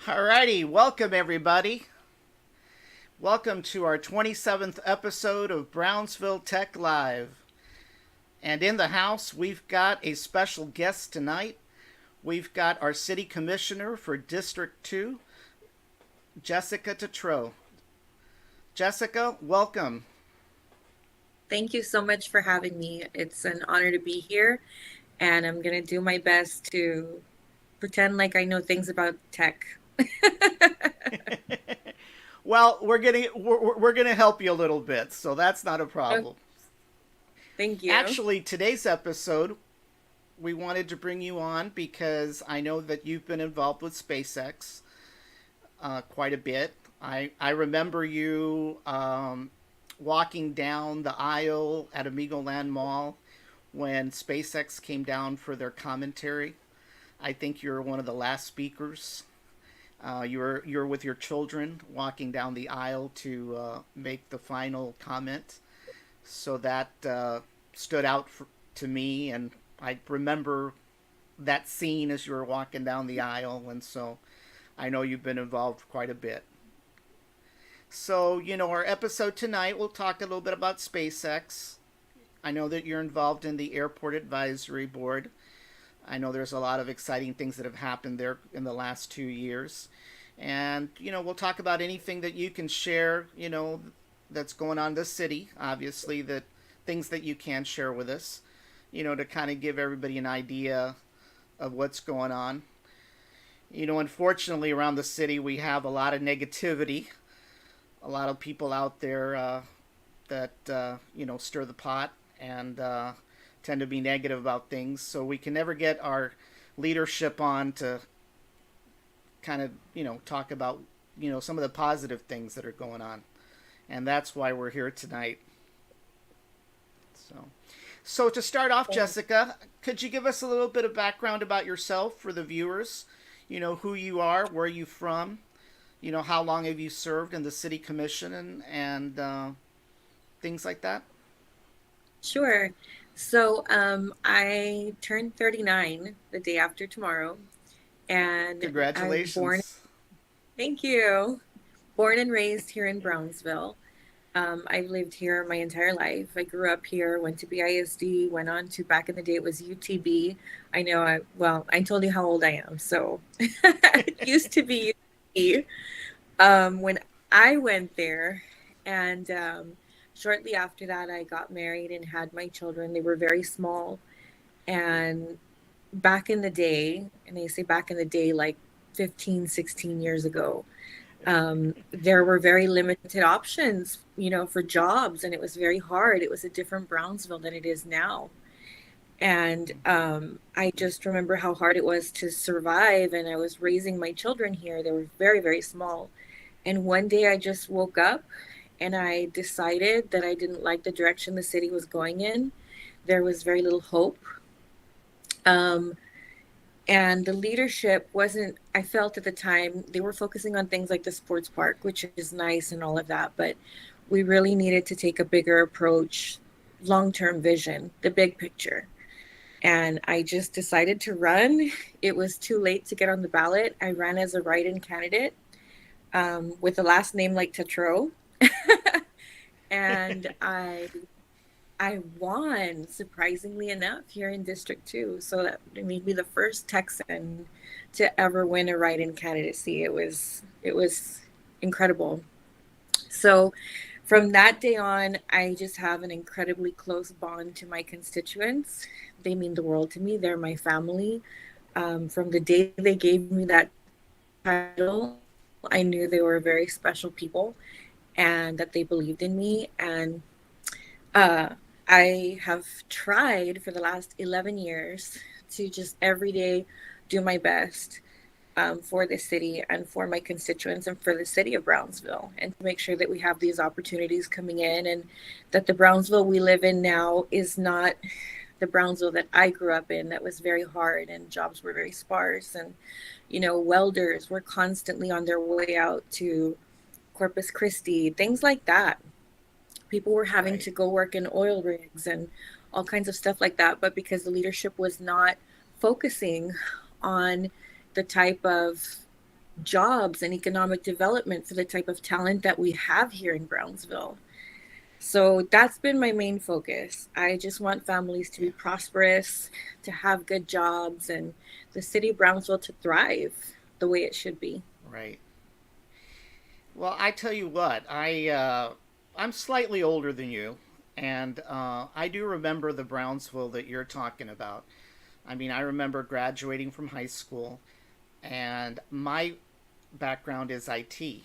Alrighty, welcome everybody. Welcome to our 27th episode of Brownsville Tech Live. And in the house, we've got a special guest tonight. We've got our City Commissioner for District 2, Jessica Tetraeu. Jessica, welcome. Thank you so much for having me. It's an honor to be here, and I'm going to do my best to pretend like I know things about tech. Well, we're gonna help you a little bit, so that's not a problem. Thank you. Actually, today's episode, we wanted to bring you on because I know that you've been involved with SpaceX quite a bit. I remember you walking down the aisle at Amigo Land Mall when SpaceX came down for their commentary. I think you're one of the last speakers. You're with your children walking down the aisle to make the final comment. So that stood out to me, and I remember that scene as you were walking down the aisle, and so I know you've been involved quite a bit. So, our episode tonight, we'll talk a little bit about SpaceX. I know that you're involved in the Airport Advisory Board. I know there's a lot of exciting things that have happened there in the last 2 years. And, we'll talk about anything that you can share, that's going on in the city, obviously, that things that you can share with us, to kind of give everybody an idea of what's going on. Unfortunately, around the city, we have a lot of negativity, a lot of people out there that, stir the pot and tend to be negative about things. So we can never get our leadership on to kind of, talk about, some of the positive things that are going on. And that's why we're here tonight. So to start off, Jessica, could you give us a little bit of background about yourself for the viewers? Who you are, where you from, how long have you served in the city commission and things like that? Sure. So I turned 39 the day after tomorrow. And congratulations. Thank you. Born and raised here in Brownsville. I've lived here my entire life. I grew up here, went to BISD, went on to, back in the day, it was UTB. I know, I told you how old I am, so it used to be UTB. When I went there, and shortly after that, I got married and had my children. They were very small. And back in the day, and they say back in the day, like 15, 16 years ago, there were very limited options, for jobs, and it was very hard. It was a different Brownsville than it is now. And I just remember how hard it was to survive. And I was raising my children here. They were very, very small. And one day I just woke up and I decided that I didn't like the direction the city was going in. There was very little hope. Um, and the leadership wasn't, I felt at the time, they were focusing on things like the sports park, which is nice and all of that. But we really needed to take a bigger approach, long term vision, the big picture. And I just decided to run. It was too late to get on the ballot. I ran as a write in candidate, with a last name like Tetraeu. And I won, surprisingly enough, here in District 2. So that made me the first Texan to ever win a write in candidacy. It was incredible. So from that day on, I just have an incredibly close bond to my constituents. They mean the world to me. They're my family. From the day they gave me that title, I knew they were very special people and that they believed in me. And uh, I have tried for the last 11 years to just every day do my best, for the city and for my constituents and for the city of Brownsville, and to make sure that we have these opportunities coming in, and that the Brownsville we live in now is not the Brownsville that I grew up in, that was very hard and jobs were very sparse. And, welders were constantly on their way out to Corpus Christi, things like that. People were having Right. to go work in oil rigs and all kinds of stuff like that. But because the leadership was not focusing on the type of jobs and economic development for the type of talent that we have here in Brownsville. So that's been my main focus. I just want families to Yeah. be prosperous, to have good jobs, and the city of Brownsville to thrive the way it should be. Right. Well, I tell you what, I'm slightly older than you, and I do remember the Brownsville that you're talking about. I mean, I remember graduating from high school, and my background is IT.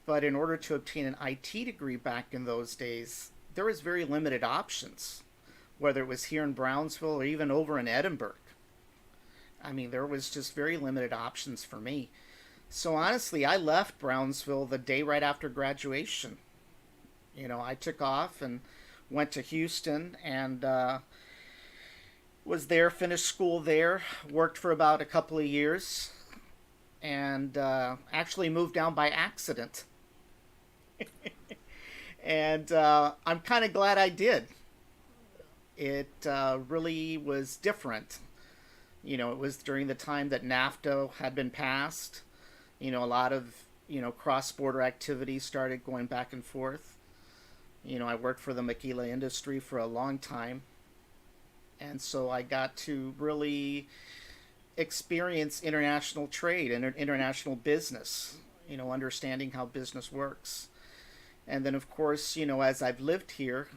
But in order to obtain an IT degree back in those days, there was very limited options, whether it was here in Brownsville or even over in Edinburgh. I mean, there was just very limited options for me. So honestly, I left Brownsville the day right after graduation. I took off and went to Houston and was there, finished school there, worked for about a couple of years, and actually moved down by accident. And I'm kind of glad I did. It really was different. It was during the time that NAFTA had been passed. A lot of, cross border activities started going back and forth. I worked for the maquila industry for a long time. And so I got to really experience international trade and international business, understanding how business works. And then, of course, as I've lived here,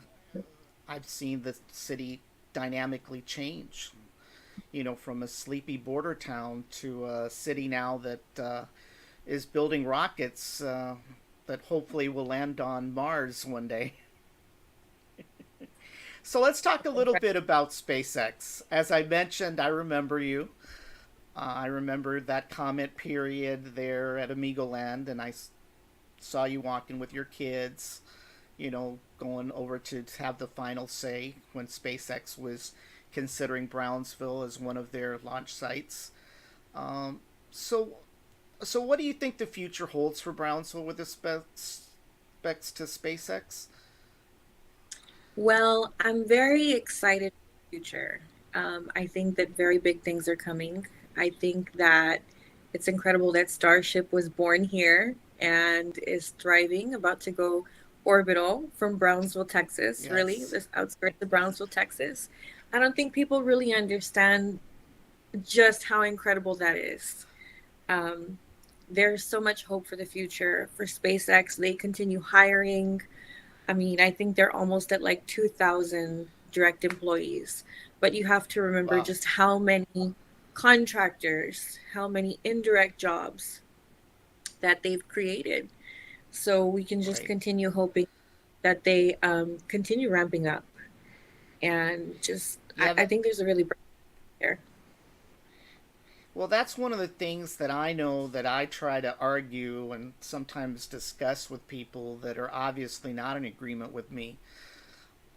I've seen the city dynamically change, from a sleepy border town to a city now that is building rockets that hopefully will land on Mars one day. So let's talk a little bit about SpaceX. As I mentioned, I remember you. I remember that comment period there at Amigoland, and saw you walking with your kids, going over to have the final say when SpaceX was considering Brownsville as one of their launch sites. Um, so, so what do you think the future holds for Brownsville with respects to SpaceX? Well, I'm very excited for the future. I think that very big things are coming. I think that it's incredible that Starship was born here and is thriving, about to go orbital from Brownsville, Texas, really, Yes. this outskirts of Brownsville, Texas. I don't think people really understand just how incredible that is. Um, there's so much hope for the future for SpaceX. They continue hiring. I mean, I think they're almost at like 2,000 direct employees. But you have to remember Wow. just how many contractors, how many indirect jobs that they've created. So we can just Right. continue hoping that they continue ramping up. And just, Yeah. I think there's a really bright there. Well, that's one of the things that I know that I try to argue and sometimes discuss with people that are obviously not in agreement with me.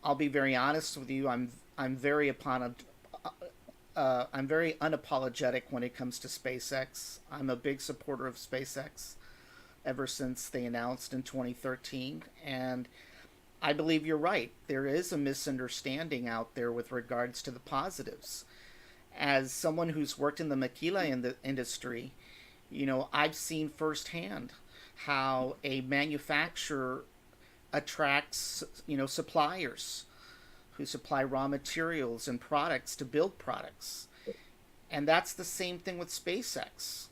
I'll be very honest with you. I'm very I'm very unapologetic when it comes to SpaceX. I'm a big supporter of SpaceX ever since they announced in 2013, and I believe you're right. There is a misunderstanding out there with regards to the positives. As someone who's worked in the maquila in the industry, I've seen firsthand how a manufacturer attracts, suppliers who supply raw materials and products to build products. And that's the same thing with SpaceX.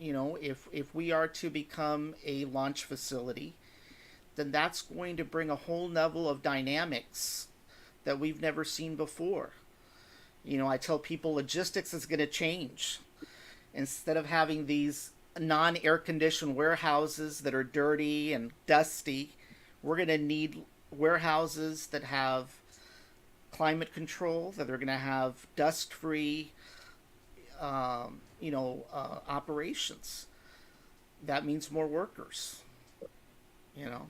If we are to become a launch facility, then that's going to bring a whole level of dynamics that we've never seen before. I tell people logistics is going to change. Instead of having these non air conditioned warehouses that are dirty and dusty, we're going to need warehouses that have climate control, that are going to have dust free, operations. That means more workers, you know.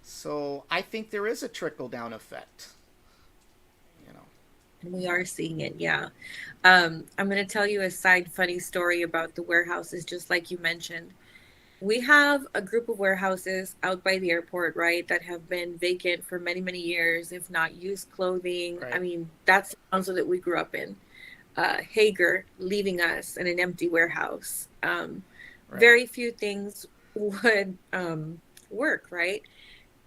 So I think there is a trickle down effect, you know. And we are seeing it, yeah. I'm going to tell you a side funny story about the warehouses, just like you mentioned. We have a group of warehouses out by the airport, right, that have been vacant for many, many years, if not used clothing. I Right, mean, that's the council that we grew up in. Hager leaving us in an empty warehouse. right. Very few things would work, right?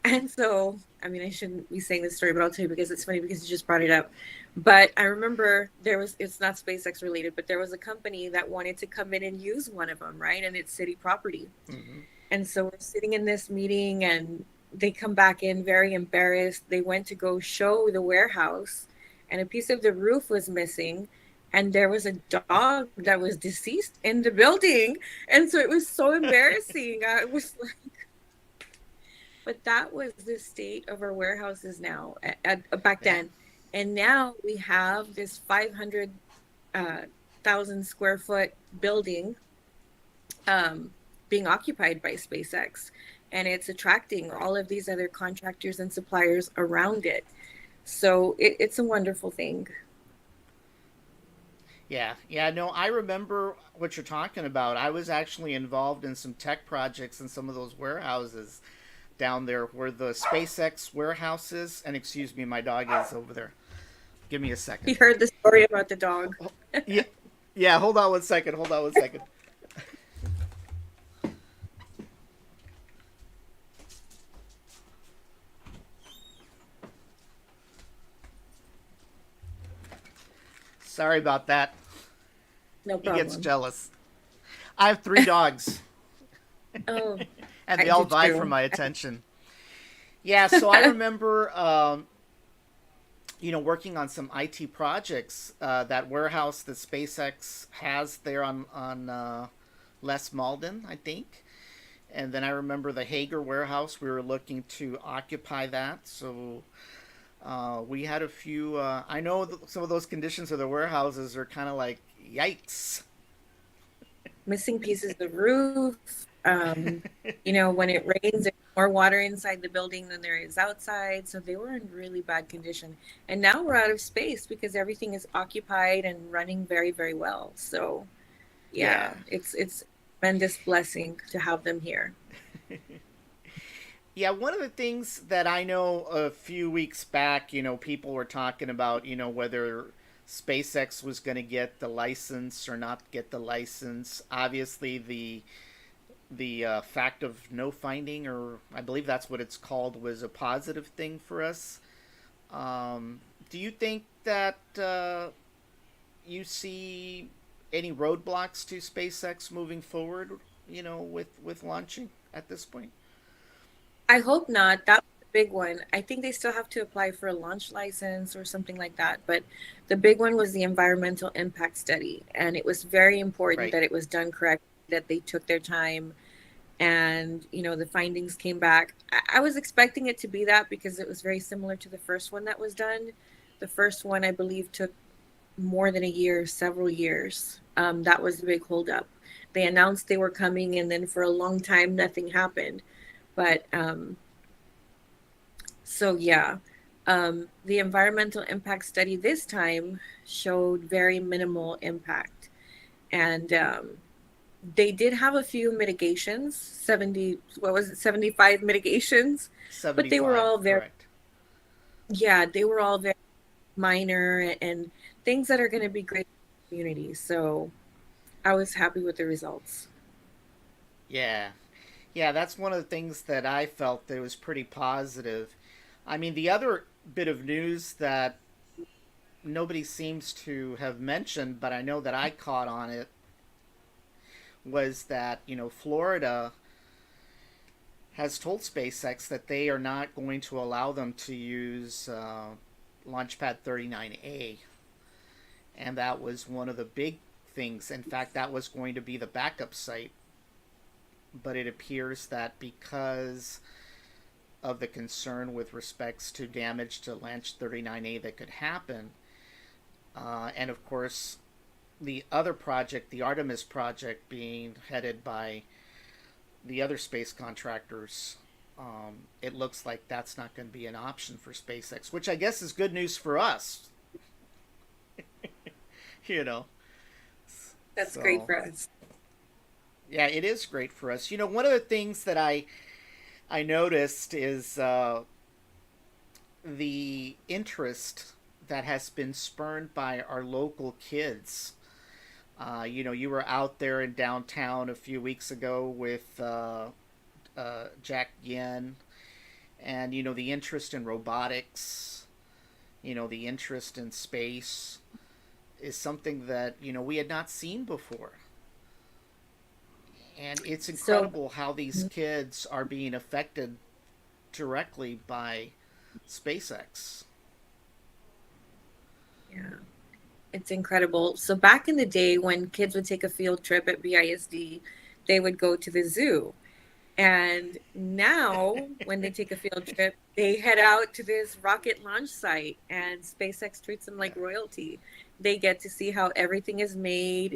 And so, I mean, I shouldn't be saying this story, but I'll tell you because it's funny because you just brought it up. But I remember it's not SpaceX related, but there was a company that wanted to come in and use one of them, right? And it's city property. Mm-hmm. And so we're sitting in this meeting and they come back in very embarrassed. They went to go show the warehouse and a piece of the roof was missing. And there was a dog that was deceased in the building. And so it was so embarrassing. I was but that was the state of our warehouses now back Yeah, then. And now we have this 500,000 square foot building um, being occupied by SpaceX. And it's attracting right. all of these other contractors and suppliers around it. So it's a wonderful thing. Yeah, yeah, no, I remember what you're talking about. I was actually involved in some tech projects in some of those warehouses down there where the SpaceX warehouses, and excuse me, my dog is over there. Give me a second. You heard the story about the dog. Oh, yeah, yeah, hold on one second. Hold on one second. Sorry about that. No He gets problem. jealous. I have three dogs, Oh, and I they all do vie for too. my attention. Yeah, so I remember, working on some IT projects. That warehouse that SpaceX has there on Les Malden, I think. And then I remember the Hager warehouse. We were looking to occupy that, so we had a few. I know some of those conditions of the warehouses are kind of like yikes. Missing pieces of roof. When it rains, there's more water inside the building than there is outside. So they were in really bad condition. And now we're out of space because everything is occupied and running very, very well. So Yeah, yeah, it's a tremendous blessing to have them here. yeah. One of the things that I know a few weeks back, people were talking about, whether SpaceX was going to get the license or not get the license. Obviously, the fact of no finding, or I believe that's what it's called, was a positive thing for us. Do you think that you see any roadblocks to SpaceX moving forward? with launching at this point? I hope not. That was the big one. I think they still have to apply for a launch license or something like that. But the big one was the environmental impact study. And it was very important Right. that it was done correctly, that they took their time and, the findings came back. I was expecting it to be that because it was very similar to the first one that was done. The first one, I believe, took more than a year, several years. That was the big holdup. They announced they were coming, and then for a long time, nothing happened. But so, yeah, the environmental impact study this time showed very minimal impact. And they did have a few mitigations, 70, what was it, 75 mitigations, but they were 75, all very, correct. yeah, they were all very minor and things that are going to be great for the community. So I was happy with the results. Yeah. Yeah, that's one of the things that I felt that was pretty positive. I mean, the other bit of news that nobody seems to have mentioned, but I know that I caught on it, was that, Florida has told SpaceX that they are not going to allow them to use Launchpad 39A. And that was one of the big things. In fact, that was going to be the backup site. But it appears that because of the concern with respects to damage to Launch 39A that could happen, and of course, the other project, the Artemis project, being headed by the other space contractors, it looks like that's not going to be an option for SpaceX, which I guess is good news for us, you know. That's great So, for us. yeah, it is great for us. One of the things that I noticed is the interest that has been spurned by our local kids. You were out there in downtown a few weeks ago with Jack Yen, and the interest in robotics, the interest in space is something that we had not seen before, and it's So, incredible how these kids are being affected directly by SpaceX. yeah, it's incredible. So, back in the day when kids would take a field trip at BISD, they would go to the zoo. And now, when they take a field trip, they head out to this rocket launch site, and SpaceX treats them Yeah, like royalty. They get to see how everything is made.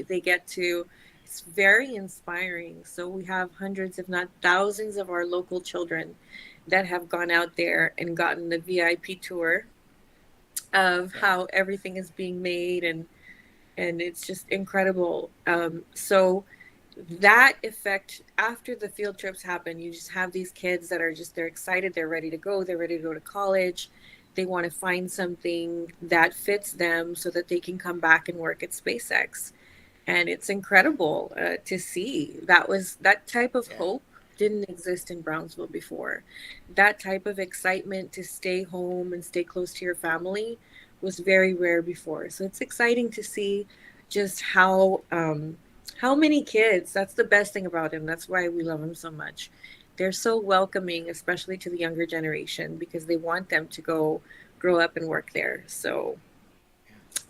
It's very inspiring. So, we have hundreds, if not thousands, of our local children that have gone out there and gotten the VIP tour of yeah, how everything is being made, and it's just incredible. So that effect after the field trips happen, you just have these kids that are just they're excited, they're ready to go to college, they want to find something that fits them so that they can come back and work at SpaceX. And it's incredible to see that type of yeah. hope didn't exist in Brownsville before. That type of excitement to stay home and stay close to your family was very rare before. So it's exciting to see just how many kids. That's the best thing about him. That's why we love him so much. They're so welcoming, especially to the younger generation, because they want them to go grow up and work there. So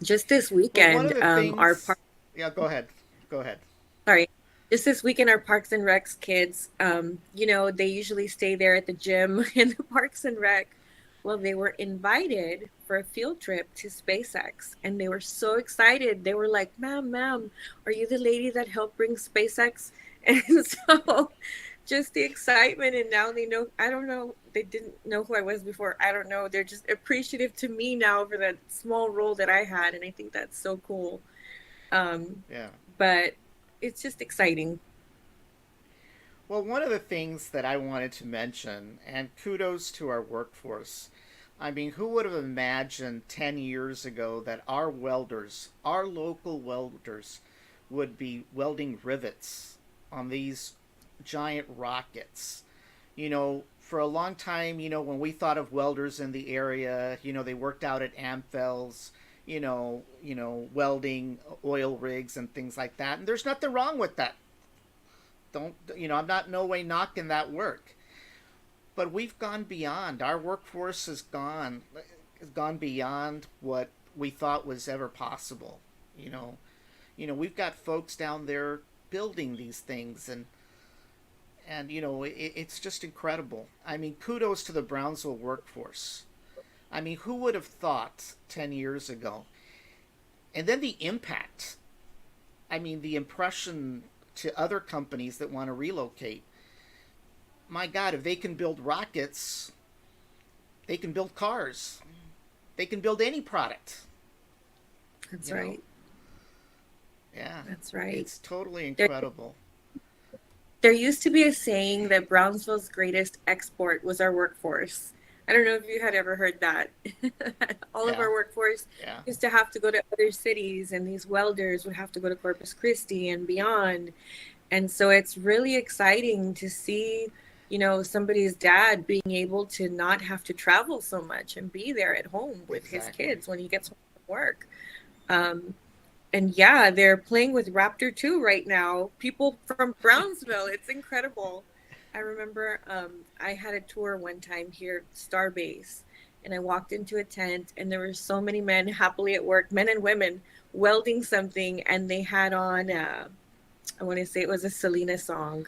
just this Well, one weekend, of the our things. Yeah, go ahead. Go ahead. sorry, just this weekend, our Parks and Recs kids, they usually stay there at the gym in the Parks and Rec. Well, they were invited for a field trip to SpaceX, and they were so excited. They were like, ma'am, are you the lady that helped bring SpaceX? And so just the excitement, and now they know. I don't know, they didn't know who I was before. I don't know. They're just appreciative to me now for that small role that I had, and I think that's so cool. Um, Yeah. but it's just exciting. Well, one of the things that I wanted to mention, and kudos to our workforce. I mean, who would have imagined 10 years ago that our welders, our local welders, would be welding rivets on these giant rockets? For a long time, when we thought of welders in the area, they worked out at Amphels, welding oil rigs and things like that. And there's nothing wrong with that. Don't, I'm not no way knocking that work. But we've gone beyond. Our workforce has gone beyond what we thought was ever possible. You know, we've got folks down there building these things, and it's just incredible. I mean, kudos to the Brownsville workforce. I mean, who would have thought 10 years ago? And then the impact. I mean, the impression to other companies that want to relocate. My God, if they can build rockets, they can build cars. They can build any product. That's You know, right. yeah, That's right. it's totally There, incredible. there used to be a saying that Brownsville's greatest export was our workforce. I don't know if you had ever heard that. All of Yeah, our workforce yeah, used to have to go to other cities, and these welders would have to go to Corpus Christi and beyond. And so it's really exciting to see, somebody's dad being able to not have to travel so much and be there at home with his exactly. kids when he gets home from work. Um, and yeah, they're playing with Raptor 2 right now. People from Brownsville, it's incredible. I remember I had a tour one time here, Starbase, and I walked into a tent, and there were so many men happily at work, men and women, welding something, and they had on, I want to say it was a Selena song,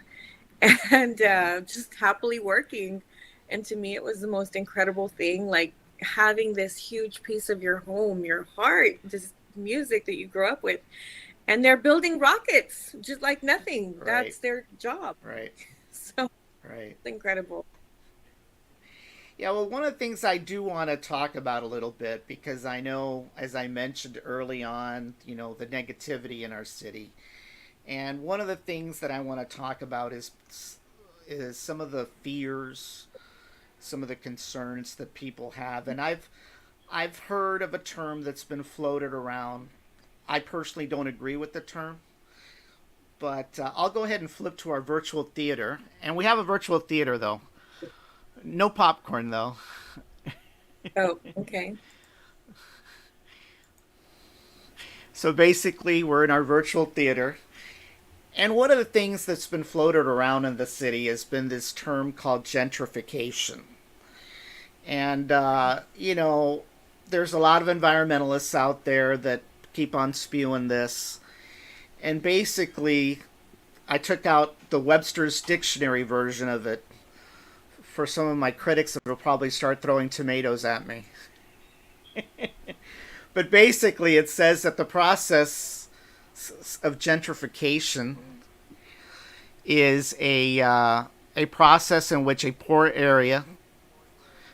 and Yeah, just happily working. And to me, it was the most incredible thing, like having this huge piece of your home, your heart, this music that you grew up with, and they're building rockets just like nothing. right, That's their job. right, So right. it's incredible. Yeah, well, one of the things I do want to talk about a little bit, because I know, as I mentioned early on, the negativity in our city. And one of the things that I want to talk about is some of the fears, some of the concerns that people have. And I've heard of a term that's been floated around. I personally don't agree with the term, but I'll go ahead and flip to our virtual theater. And we have a virtual theater though. No popcorn though. Oh, okay. So basically, we're in our virtual theater. And one of the things that's been floated around in the city has been this term called gentrification. And, there's a lot of environmentalists out there that keep on spewing this. And basically, I took out the Webster's Dictionary version of it for some of my critics that will probably start throwing tomatoes at me. But basically, it says that the process of gentrification is a process in which a poor area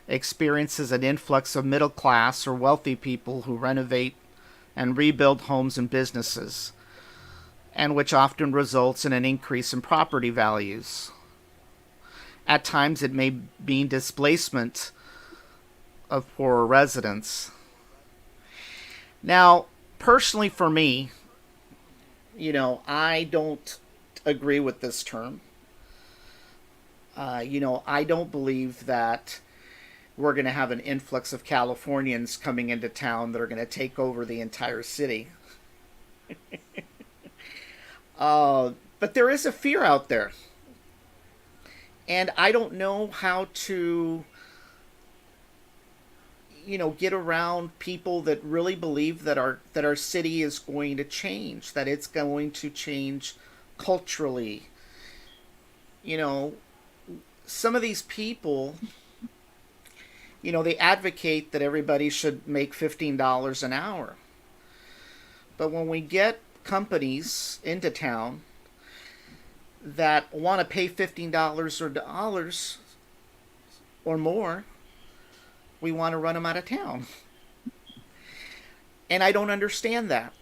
experiences an influx of middle class or wealthy people who renovate and rebuild homes and businesses, and which often results in an increase in property values. At times, it may mean displacement of poorer residents. Now, personally, for me, I don't agree with this term. I don't believe that we're going to have an influx of Californians coming into town that are going to take over the entire city. But there is a fear out there. And I don't know how to, get around people that really believe that our city is going to change, that it's going to change culturally. You know, some of these people, they advocate that everybody should make $15 an hour. But when we get companies into town that want to pay $15 or more, we want to run them out of town. And I don't understand that.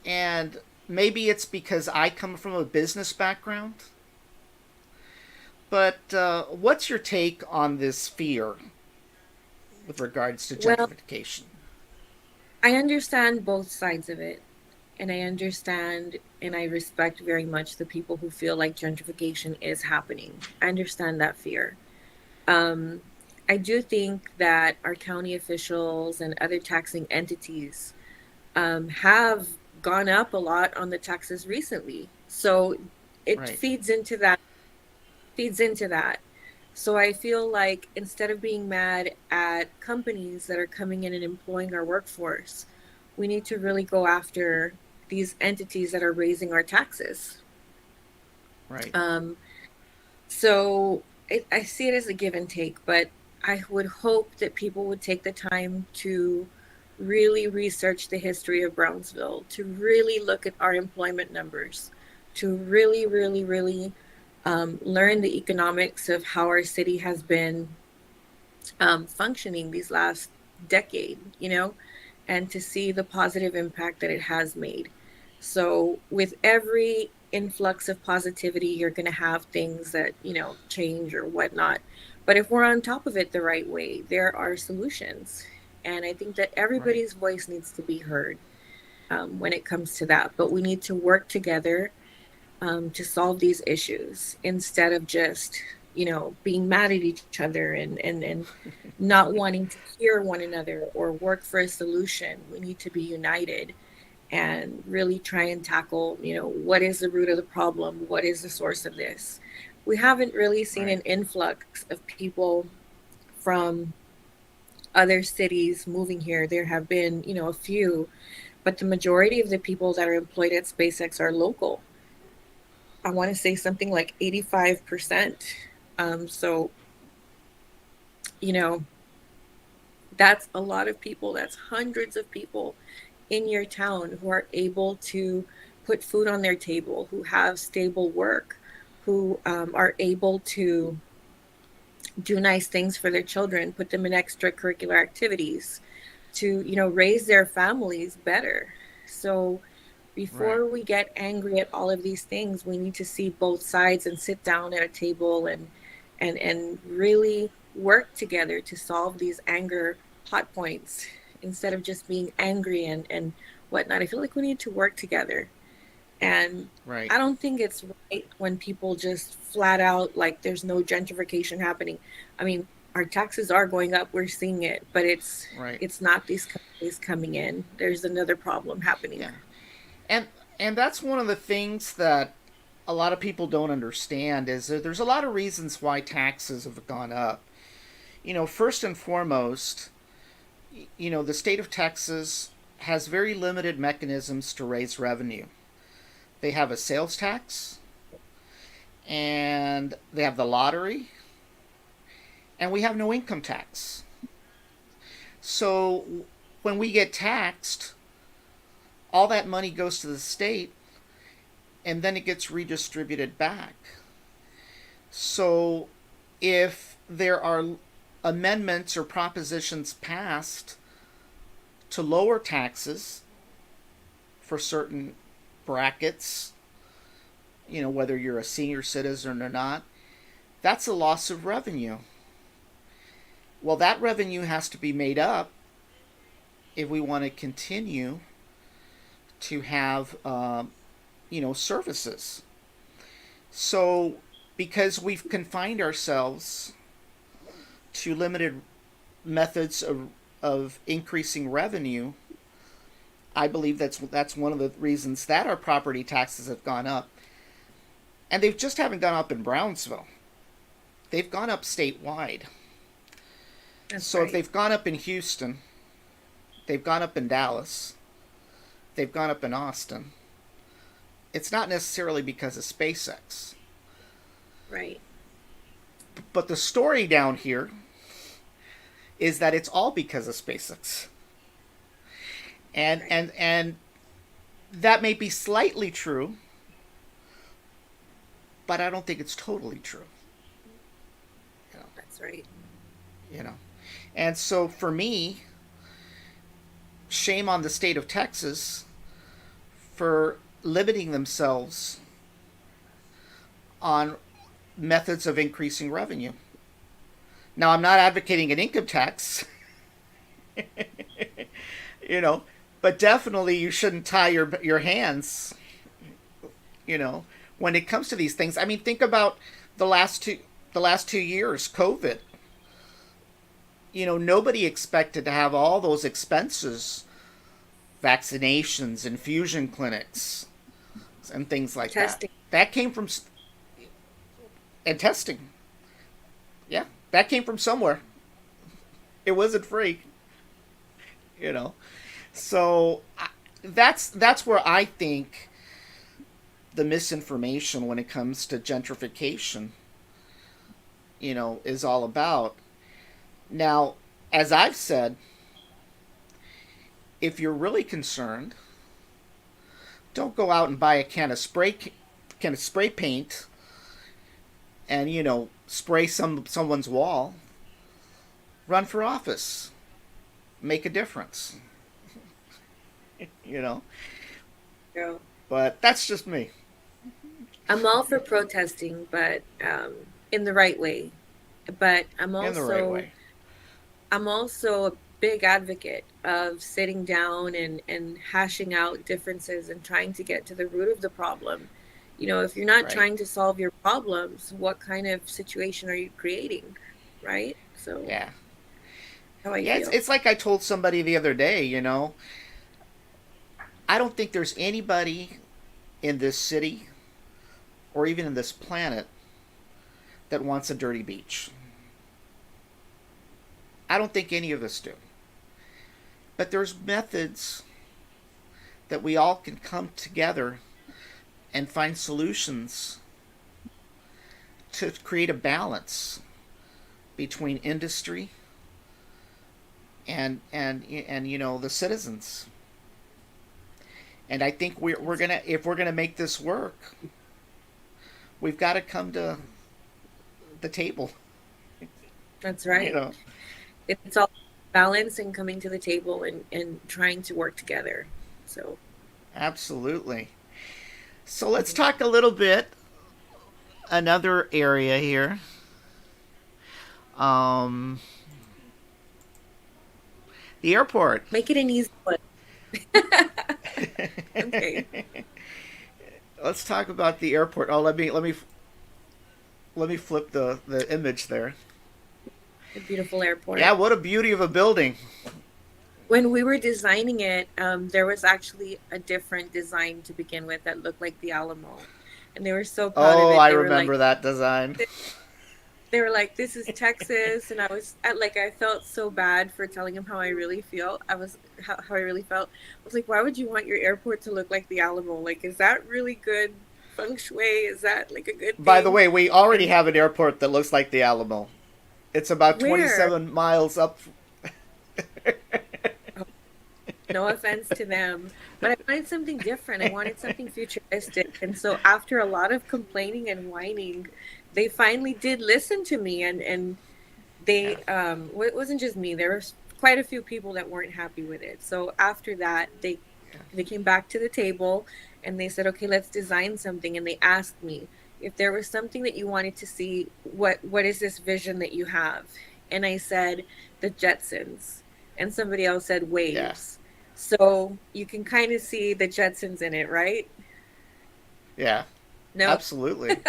And maybe it's because I come from a business background. But what's your take on this fear with regards to Well, gentrification? I understand both sides of it. And I understand and I respect very much the people who feel like gentrification is happening. I understand that fear. Um, I do think that our county officials and other taxing entities have gone up a lot on the taxes recently. So it Right. feeds into that. So I feel like instead of being mad at companies that are coming in and employing our workforce, we need to really go after these entities that are raising our taxes. Right. Um, I see it as a give and take, but I would hope that people would take the time to really research the history of Brownsville, to really look at our employment numbers, to really, really, really learn the economics of how our city has been functioning these last decade, and to see the positive impact that it has made. So, with every influx of positivity, you're going to have things that, change or whatnot. But if we're on top of it the right way, there are solutions. And I think that Right. everybody's voice needs to be heard when it comes to that. But we need to work together to solve these issues instead of just being mad at each other and not wanting to hear one another or work for a solution. We need to be united and really try and tackle what is the root of the problem, what is the source of this. We haven't really seen Right. an influx of people from other cities moving here. There have been a few, but the majority of the people that are employed at SpaceX are local. I want to say something like 85%. So, you know, that's a lot of people. That's hundreds of people in your town who are able to put food on their table, who have stable work, who are able to do nice things for their children, put them in extracurricular activities to, raise their families better. So, Right. before we get angry at all of these things, we need to see both sides and sit down at a table and really work together to solve these anger hot points instead of just being angry and whatnot. I feel like we need to work together. And Right. I don't think it's right when people just flat out like there's no gentrification happening. I mean, our taxes are going up, we're seeing it, but it's Right. it's not these companies coming in. There's another problem happening. Yeah. And and that's one of the things that a lot of people don't understand is that there's a lot of reasons why taxes have gone up. First and foremost, the state of Texas has very limited mechanisms to raise revenue. They have a sales tax, and they have the lottery, and we have no income tax. So when we get taxed, all that money goes to the state and then it gets redistributed back. So if there are amendments or propositions passed to lower taxes for certain brackets, whether you're a senior citizen or not, that's a loss of revenue. Well, that revenue has to be made up if we want to continue to have, services. So, because we've confined ourselves to limited methods of increasing revenue, I believe that's one of the reasons that our property taxes have gone up. And they just haven't gone up in Brownsville. They've gone up statewide. That's So if right. they've gone up in Houston, they've gone up in Dallas, they've gone up in Austin, it's not necessarily because of SpaceX. Right. But the story down here is that it's all because of SpaceX. And Right. and and that may be slightly true, but I don't think it's totally true. You know, That's right. you know. And so for me, shame on the state of Texas for limiting themselves on methods of increasing revenue. Now, I'm not advocating an income tax, you know, but definitely you shouldn't tie your hands, you know, when it comes to these things. I mean, think about the last 2 years, COVID. Nobody expected to have all those expenses, vaccinations, infusion clinics, and things like that. Testing. that came from and testing. Yeah, that came from somewhere. It wasn't free, you know. So that's where I think the misinformation when it comes to gentrification, is all about. Now, as I've said, if you're really concerned, don't go out and buy a can of spray paint and spray someone's wall. Run for office. Make a difference. you know. Yeah. But that's just me. I'm all for protesting, but in the right way. But In the right way. I'm also a big advocate of sitting down and hashing out differences and trying to get to the root of the problem. If you're not Right. trying to solve your problems, what kind of situation are you creating? Right? So, Yeah. how I Yeah, it's, feel. it's like I told somebody the other day. I don't think there's anybody in this city or even in this planet that wants a dirty beach. I don't think any of us do. But there's methods that we all can come together and find solutions to create a balance between industry and the citizens. And I think we're gonna if we're gonna make this work, we've got to come to the table. That's You right. know, It's all balance and coming to the table and trying to work together. So, absolutely. So let's talk a little bit another area here. Um, the airport. make it an easy one. Okay. Let's talk about the airport. Oh, let me flip the image there. A beautiful Yeah, airport. what a beauty of a building. When we were designing it, there was actually a different design to begin with that looked like the Alamo, and they were so proud of Oh, it. I They were like, remember that design. "This is Texas," and I felt so bad for telling him how I really feel. How I really felt. I was like, "Why would you want your airport to look like the Alamo? Like, is that really good feng shui? Is that like a good By the thing?" way, we already And have an airport that looks like the Alamo. It's about where? 27 miles up. No offense to them, but I wanted something different. I wanted something futuristic. And so after a lot of complaining and whining, they finally did listen to me and Yeah, it wasn't just me. There was quite a few people that weren't happy with it. So after that, yeah, they came back to the table and they said, "Okay, let's design something." And they asked me if there was something that you wanted to see, what is this vision that you have? And I said, "The Jetsons." And somebody else said, yeah, "Waves." So you can kind of see the Jetsons in it, right? yeah. No, Absolutely.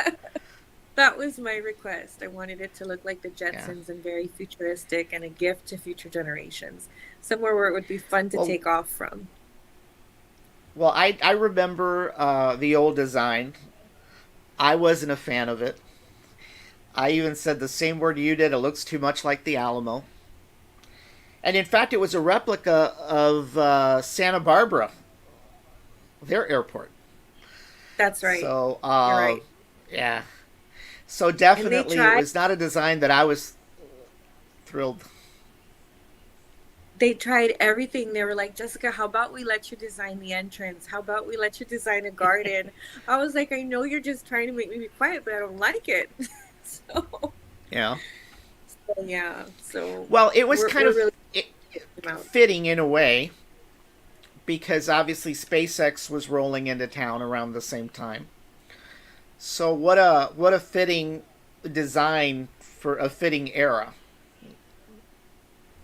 that was my request. I wanted it to look like the Yeah. Jetsons and very futuristic and a gift to future generations. Somewhere where it would be fun to Well, take off from. I remember the old design. I wasn't a fan of it. I even said the same word you did. It looks too much like the Alamo. And in fact, it was a replica of Santa Barbara, their airport. That's right. So, You're right. yeah. So And they definitely, it tried was not a design that I was thrilled. they tried everything. They were like, "Jessica, how about we let you design the entrance? How about we let you design a garden?" I was like, "I know you're just trying to make me be quiet, but I don't like it." so, Yeah. so yeah. So Well, it was kind we're of really it, out. fitting in a way because obviously SpaceX was rolling into town around the same time. So what a fitting design for a fitting era,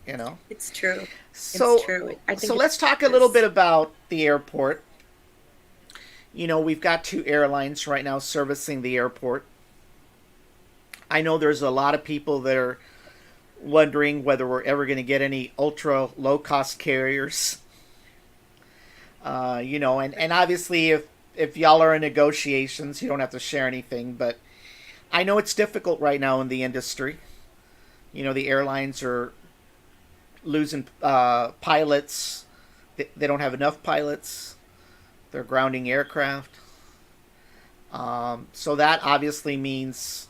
you know. It's true. It's So true. I so think let's talk a little it's bit about the airport. We've got two airlines right now servicing the airport. I know there's a lot of people that are wondering whether we're ever going to get any ultra low cost carriers. And obviously if if y'all are in negotiations, you don't have to share anything, but I know it's difficult right now in the industry. The airlines are losing pilots. They don't have enough pilots. They're grounding aircraft. So that obviously means,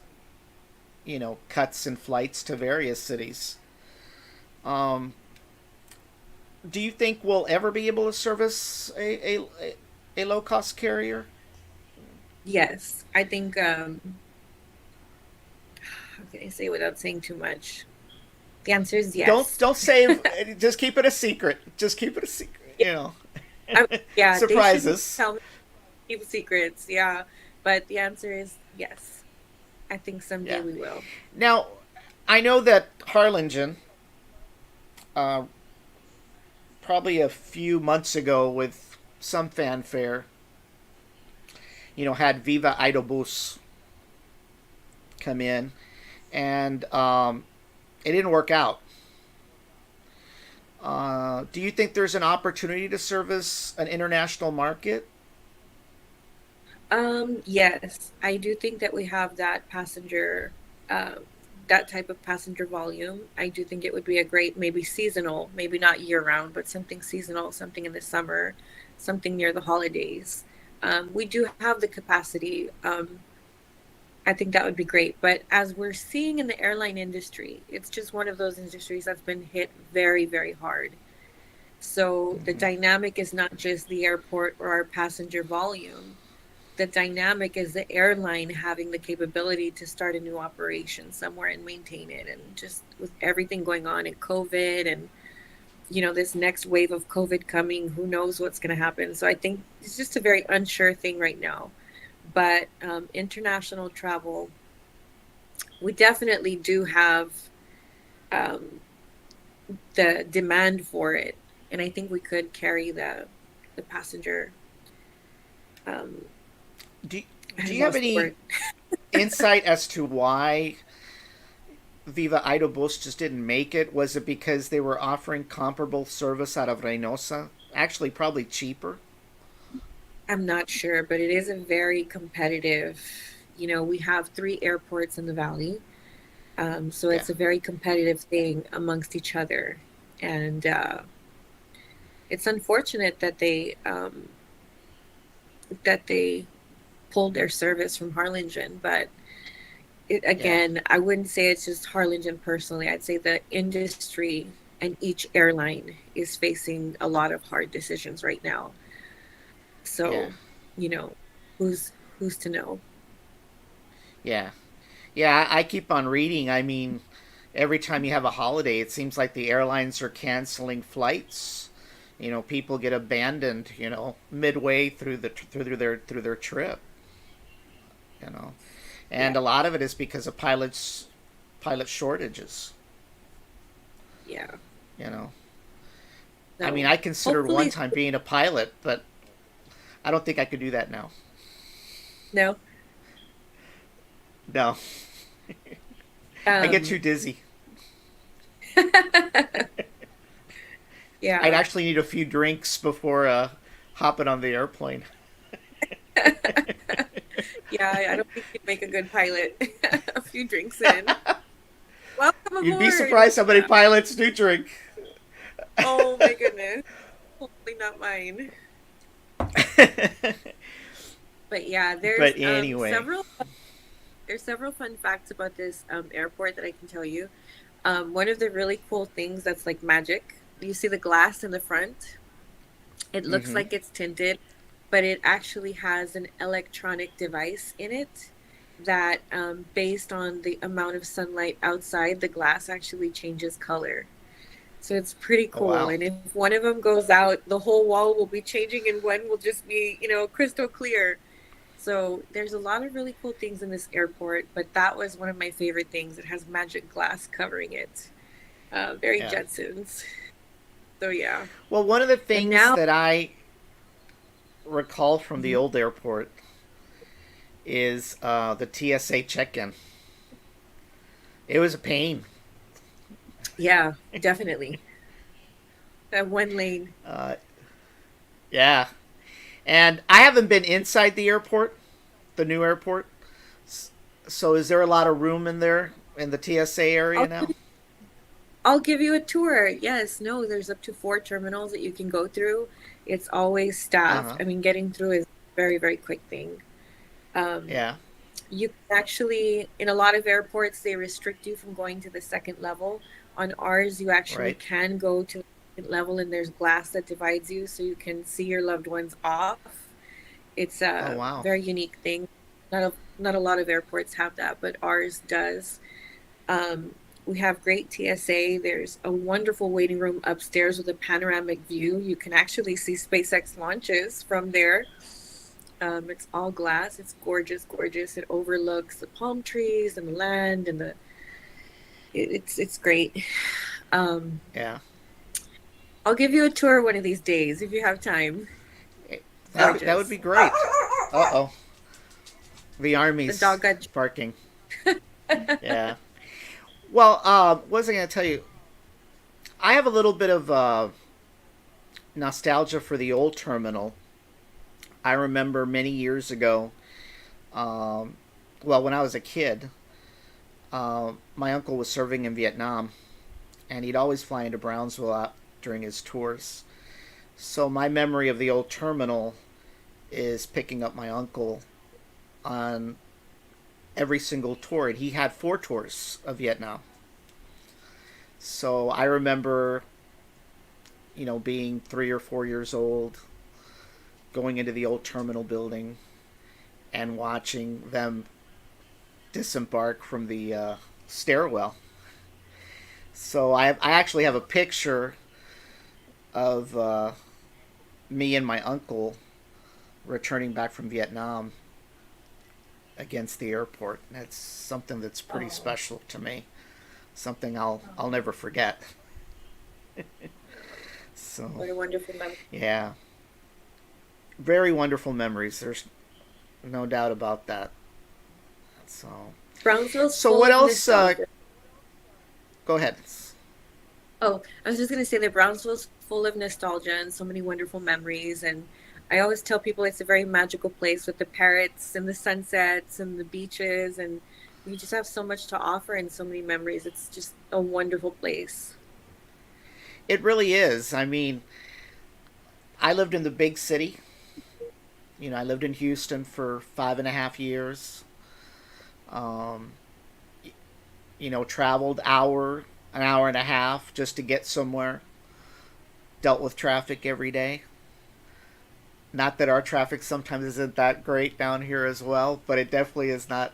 cuts in flights to various cities. Um, do you think we'll ever be able to service a low cost carrier? Yes, I think. How can I say without saying too much? The answer is Don't yes. don't say. Just keep it a secret. Just keep it a secret. Yeah, yeah, they Surprise shouldn't us. tell me, keep secrets. Yeah, but the answer is yes. I think someday Yeah. we will. Now, I know that Harlingen, uh, probably a few months ago, with some fanfare, had Viva Aerobus come in, and it didn't work out. Do you think there's an opportunity to service an international market? Yes, I do think that we have that passenger, uh, that type of passenger volume. I do think it would be a great, maybe seasonal, maybe not year round, but something seasonal, something in the summer, something near the holidays. We do have the capacity. I think that would be great. But as we're seeing in the airline industry, it's just one of those industries that's been hit very, very hard. So the Mm-hmm. dynamic is not just the airport or our passenger volume. The dynamic is the airline having the capability to start a new operation somewhere and maintain it. And just with everything going on in COVID and, this next wave of COVID coming, who knows what's going to happen. So I think it's just a very unsure thing right now. But international travel, we definitely do have um, the demand for it. And I think we could carry the passenger. Um, Do, do I you have lost the any word. insight as to why Viva Aerobus just didn't make it? Was it because they were offering comparable service out of Reynosa? Actually, probably cheaper. I'm not sure, but it is a very competitive. We have three airports in the valley, so Yeah, it's a very competitive thing amongst each other, and it's unfortunate that they pulled their service from Harlingen. But yeah, again, I wouldn't say it's just Harlingen personally. I'd say the industry and each airline is facing a lot of hard decisions right now. yeah, So, you know, who's who's to know? yeah. Yeah, I keep on reading. I mean, every time you have a holiday, it seems like the airlines are canceling flights. People get abandoned, midway through their trip, you know. Yeah, And a lot of it is because of pilot shortages, yeah. you know. I mean, So I considered one hopefully, time being a pilot, but I don't think I could do that now. no. No, I get Um, too dizzy. I'd yeah. actually need a few drinks before hopping on the airplane. Yeah, I don't think you'd make a good pilot. A few drinks in. Welcome You'd be aboard. surprised how many Yeah. pilots do drink. Oh my goodness. Hopefully not mine. But yeah, But anyway. there's several fun facts about this airport that I can tell you. One of the really cool things that's like magic. You see the glass in the front. It looks Mm-hmm. like it's tinted, but it actually has an electronic device in it that, based on the amount of sunlight outside, the glass actually changes color. So it's pretty Oh, cool. wow. And if one of them goes out, the whole wall will be changing and one will just be, crystal clear. So there's a lot of really cool things in this airport, but that was one of my favorite things. It has magic glass covering it. Very Yeah. Jetsons. So yeah. Well, one of the And things now, that I recall from the mhm, old airport is the TSA check-in. It was a pain. yeah, definitely. That one lane. Uh, yeah. And I haven't been inside the airport, the new airport. So is there a lot of room in there in the TSA area I'll now? I'll give you a tour. Yes, no, there's up to 4 terminals that you can go through. It's always Uh staffed. huh. I mean, getting through is a very, very quick thing. Um, Yeah. you can actually, in a lot of airports, they restrict you from going to the second level. On ours, you actually Right. can go to the second level, and there's glass that divides you so you can see your loved ones off. It's Oh a wow. very unique thing. Not a lot of airports have that, but ours does. Um, we have great TSA. There's a wonderful waiting room upstairs with a panoramic view. You can actually see SpaceX launches from there. It's all glass. It's gorgeous, gorgeous. It overlooks the palm trees and the land and it's great. Um, Yeah. I'll give you a tour one of these days if you have time. It's That would gorgeous. be great. Uh oh. The The army's dog got. barking. Yeah. Well, what was I going to tell you? I have a little bit of nostalgia for the old terminal. I remember many years ago, um, well, when I was a kid, my uncle was serving in Vietnam, and he'd always fly into Brownsville out during his tours. So my memory of the old terminal is picking up my uncle on every single tour. And he had 4 tours of Vietnam. So I remember, being 3 or 4 years old, going into the old terminal building and watching them disembark from the stairwell. So I actually have a picture of me and my uncle returning back from Vietnam against the airport. That's something that's pretty Oh, special to me. Something I'll never forget. So what a wonderful memory. yeah, very wonderful memories. There's no doubt about that. So Brownsville's so full what of else? nostalgia. Go ahead. Oh, I was just going to say that Brownsville's full of nostalgia and so many wonderful memories. And I always tell people it's a very magical place with the parrots and the sunsets and the beaches. And you just have so much to offer and so many memories. It's just a wonderful place. It really is. I mean, I lived in the big city. I lived in Houston for 5.5 years. Um, Traveled an hour and a half just to get somewhere. Dealt with traffic every day. Not that our traffic sometimes isn't that great down here as well, but it definitely is not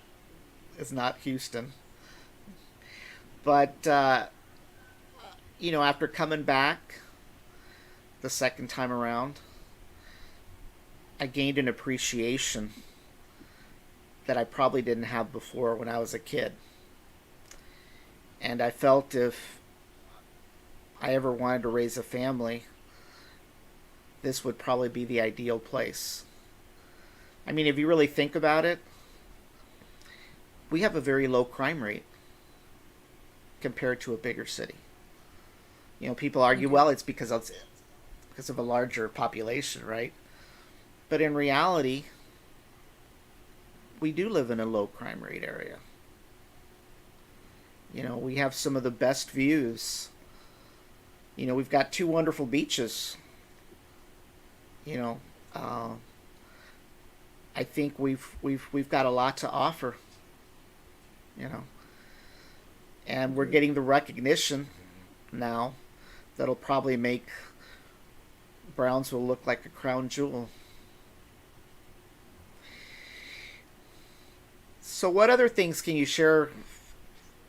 Houston. But after coming back the second time around, I gained an appreciation that I probably didn't have before when I was a kid. And I felt if I ever wanted to raise a family, this would probably be the ideal place. I mean, if you really think about it, we have a very low crime rate compared to a bigger city. People argue, Mhm. well, it's because of a larger population, right? But in reality, we do live in a low crime rate area. We have some of the best views. We've got 2 wonderful beaches. You know, uh, I think we've got a lot to offer. You know, and we're Mhm. getting the recognition now that'll probably make Brownsville look like a crown jewel. So, what other things can you share,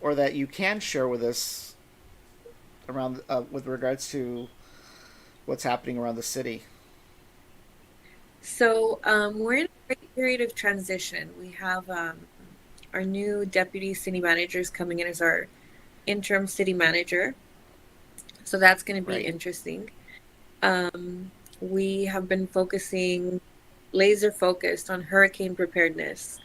or that you can share with us around with regards to what's happening around the city? So we're in a great period of transition. We have our new deputy city managers coming in as our interim city manager. So that's going to be Right. interesting. We have been focusing, laser focused on hurricane preparedness,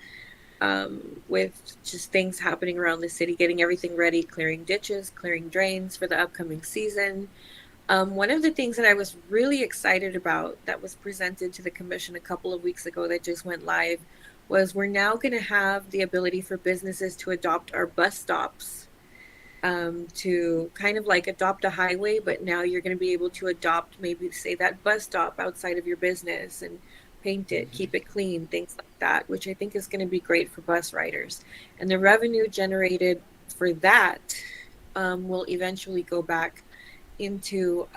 with just things happening around the city, getting everything ready, clearing ditches, clearing drains for the upcoming season. One of the things that I was really excited about that was presented to the commission a couple of weeks ago that just went live was we're now going to have the ability for businesses to adopt our bus stops, to kind of like adopt a highway, but now you're going to be able to adopt maybe say that bus stop outside of your business and paint it, Mm-hmm. keep it clean, things like that, which I think is going to be great for bus riders. And the revenue generated for that will eventually go back into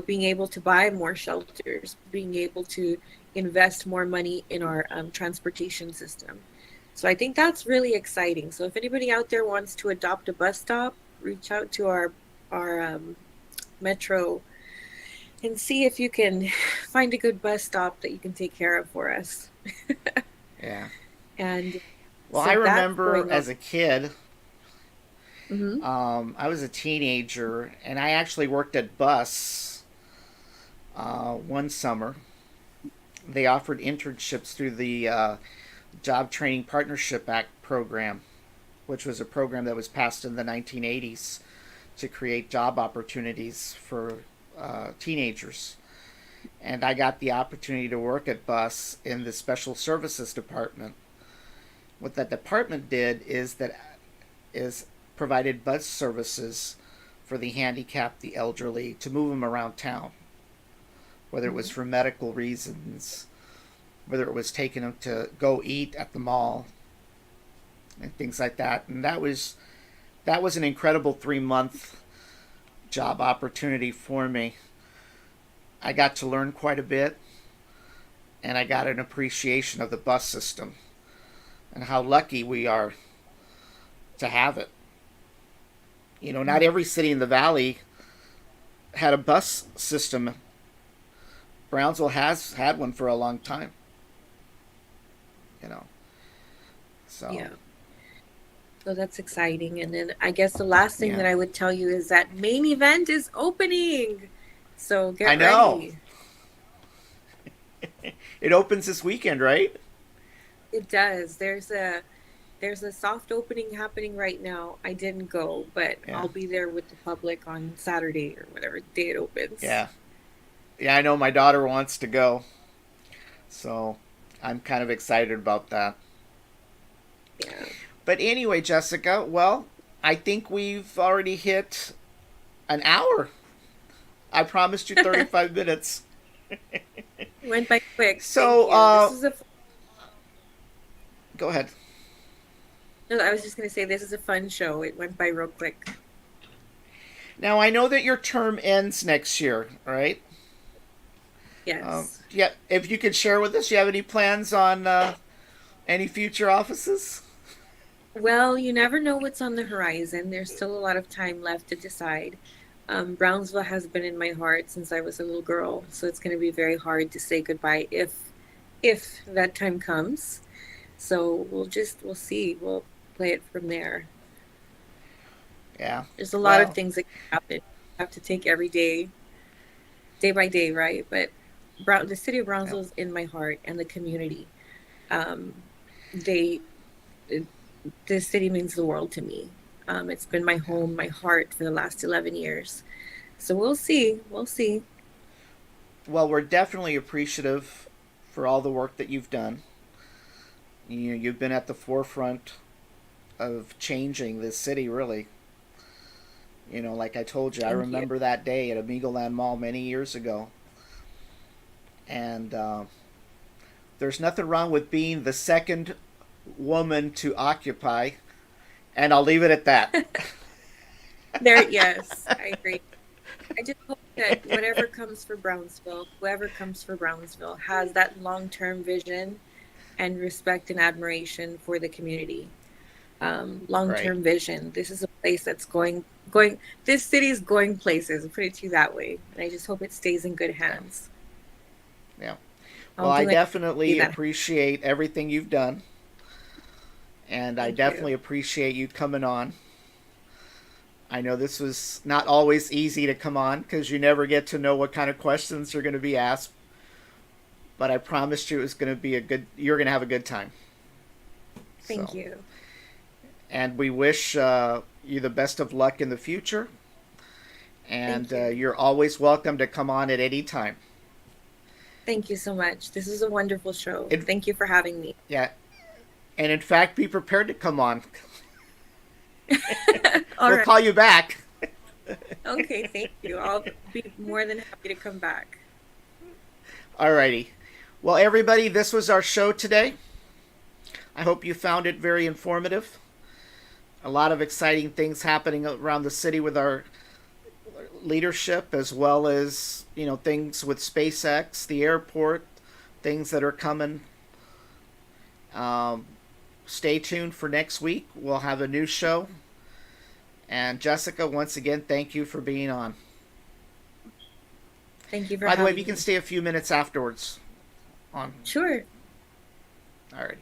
being able to buy more shelters, being able to invest more money in our transportation system. So I think that's really exciting. So if anybody out there wants to adopt a bus stop, reach out to our metro and see if you can find a good bus stop that you can take care of for us. Yeah. And Well, I so that's remember going on. as a kid, Mm-hmm. I was a teenager, and I actually worked at Bus one summer. They offered internships through the Job Training Partnership Act program, which was a program that was passed in the 1980s to create job opportunities for teenagers. And I got the opportunity to work at Bus in the Special Services Department. What that department did is provided bus services for the handicapped, the elderly, to move them around town, whether it was Mm-hmm. for medical reasons, whether it was taking them to go eat at the mall, and things like that. And that was an incredible 3 month job opportunity for me. I got to learn quite a bit, and I got an appreciation of the bus system and how lucky we are to have it. Not Mm-hmm. every city in the valley had a bus system. Brownsville has had one for a long time, you know. So, Yeah. So that's exciting. And then I guess the last thing yeah. that I would tell you is that main event is opening. So I get know. ready. It opens this weekend, right? It does. There's a soft opening happening right now. I didn't go, but Yeah. I'll be there with the public on Saturday or whatever day it opens. Yeah. Yeah, I know my daughter wants to go. So, I'm kind of excited about that. Yeah. But anyway, Jessica, well, I think we've already hit an hour. I promised you 35 minutes. Went by quick. Thank So, you. This is a go ahead. no, I was just going to say this is a fun show. It went by real quick. Now, I know that your term ends next year, right? Yes. Yeah, if you could share with us, you have any plans on any future offices? Well, you never know what's on the horizon. There's still a lot of time left to decide. Brownsville has been in my heart since I was a little girl, so it's going to be very hard to say goodbye if that time comes. So we'll see. We'll play it from there. Yeah. There's a lot of Well, things that can happen. You have to take every day, day by day, right? But the city of yeah. Brownsville is in my heart and the community. Um, they this city means the world to me. It's been my Yeah. home, my heart for the last 11 years. So we'll see. We'll see. Well, we're definitely appreciative for all the work that you've done. You've been at the forefront of changing this city, really. Like I told you, I Thank you. remember that day at Amigo Land Mall many years ago. And there's nothing wrong with being the second woman to occupy, and I'll leave it at that. There, yes, I agree. I just hope that whatever comes for Brownsville, whoever comes for Brownsville, has that long term vision and respect and admiration for the community. Long Right. term vision. This is a place that's going. This city is going places. I'll put it to you that way, and I just hope it stays in good Yeah. hands. Yeah. Well, I'll I do anything to see definitely that. appreciate everything you've done, and I Thank definitely you. appreciate you coming on. I know this was not always easy to come on because you never get to know what kind of questions are going to be asked, but I promised you it was going to be you're going to have a good time. Thank So, you. and we wish you the best of luck in the future. And Thank you. you're always welcome to come on at any time. Thank you so much. This is a wonderful show. It, Thank you for having me. yeah, and in fact, be prepared to come on. All We'll right. call you back. Okay, thank you. I'll be more than happy to come back. Alrighty. Well, everybody, this was our show today. I hope you found it very informative. A lot of exciting things happening around the city with our leadership, as well as things with SpaceX, the airport, things that are coming. Um, Stay tuned for next week. We'll have a new show. And Jessica, once again, thank you for being on. Thank you for By the way, if having you can me. stay a few minutes afterwards on. Sure. All right.